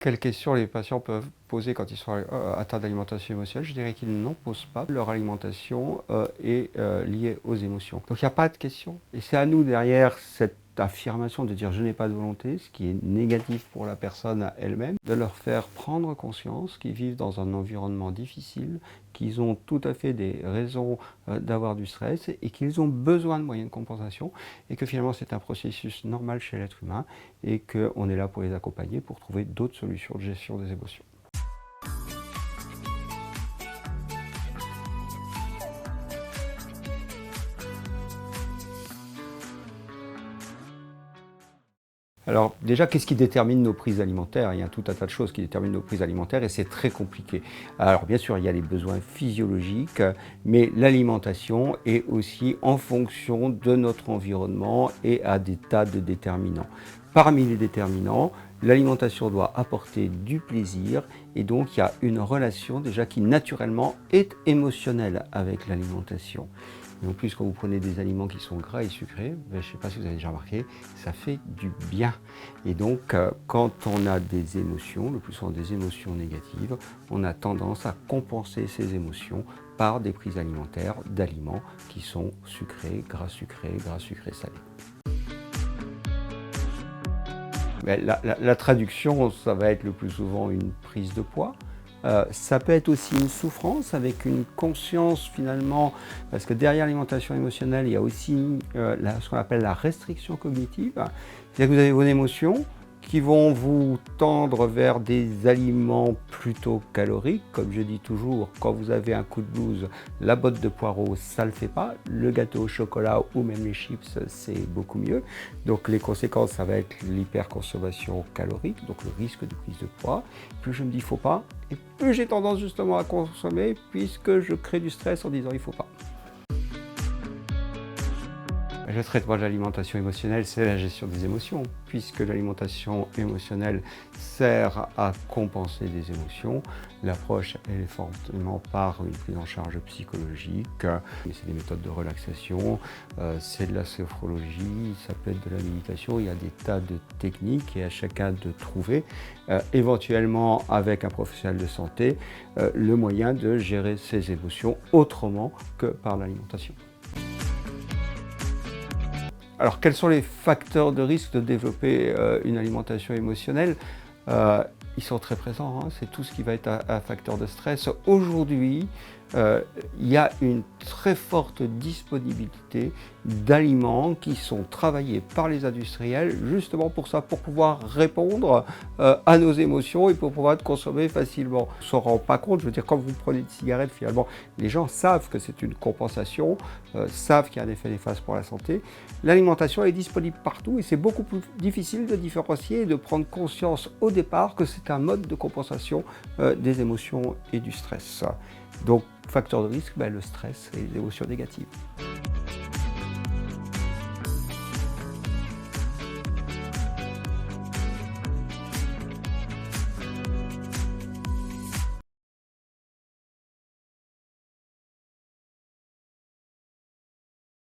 Quelles questions les patients peuvent poser quand ils sont atteints d'alimentation émotionnelle? Je dirais qu'ils n'en posent pas. Leur alimentation est liée aux émotions. Donc il n'y a pas de question. Et c'est à nous derrière cette affirmation de dire je n'ai pas de volonté, ce qui est négatif pour la personne elle-même, de leur faire prendre conscience qu'ils vivent dans un environnement difficile, qu'ils ont tout à fait des raisons d'avoir du stress et qu'ils ont besoin de moyens de compensation et que finalement c'est un processus normal chez l'être humain et qu'on est là pour les accompagner pour trouver d'autres solutions de gestion des émotions. Alors déjà, qu'est-ce qui détermine nos prises alimentaires? Il y a tout un tas de choses qui déterminent nos prises alimentaires et c'est très compliqué. Alors bien sûr, il y a les besoins physiologiques, mais l'alimentation est aussi en fonction de notre environnement et a des tas de déterminants. Parmi les déterminants, l'alimentation doit apporter du plaisir et donc il y a une relation déjà qui naturellement est émotionnelle avec l'alimentation. Et en plus, quand vous prenez des aliments qui sont gras et sucrés, je ne sais pas si vous avez déjà remarqué, ça fait du bien. Et donc, quand on a des émotions, le plus souvent des émotions négatives, on a tendance à compenser ces émotions par des prises alimentaires d'aliments qui sont sucrés, gras sucré, salé. La traduction, ça va être le plus souvent une prise de poids. Ça peut être aussi une souffrance avec une conscience finalement, parce que derrière l'alimentation émotionnelle, il y a aussi ce qu'on appelle la restriction cognitive. C'est-à-dire que vous avez vos émotions qui vont vous tendre vers des aliments plutôt caloriques. Comme je dis toujours, quand vous avez un coup de blues, la botte de poireaux, ça ne le fait pas. Le gâteau au chocolat ou même les chips, c'est beaucoup mieux. Donc les conséquences, ça va être l'hyperconsommation calorique, donc le risque de prise de poids. Plus je me dis il ne faut pas, et plus j'ai tendance justement à consommer, puisque je crée du stress en disant il ne faut pas. Le traitement de l'alimentation émotionnelle, c'est la gestion des émotions, puisque l'alimentation émotionnelle sert à compenser des émotions. L'approche, elle est fortement par une prise en charge psychologique. C'est des méthodes de relaxation, c'est de la sophrologie, ça peut être de la méditation. Il y a des tas de techniques et à chacun de trouver, éventuellement avec un professionnel de santé, le moyen de gérer ses émotions autrement que par l'alimentation. Alors, quels sont les facteurs de risque de développer une alimentation émotionnelle? Ils sont très présents, hein. C'est tout ce qui va être un facteur de stress. Aujourd'hui, il y a une très forte disponibilité d'aliments qui sont travaillés par les industriels justement pour ça, pour pouvoir répondre à nos émotions et pour pouvoir être consommés facilement. On ne s'en rend pas compte, je veux dire, quand vous prenez une cigarette, finalement, les gens savent que c'est une compensation, savent qu'il y a un effet néfaste pour la santé. L'alimentation est disponible partout et c'est beaucoup plus difficile de différencier et de prendre conscience au départ que c'est un mode de compensation des émotions et du stress. Donc, facteur de risque, le stress et les émotions négatives.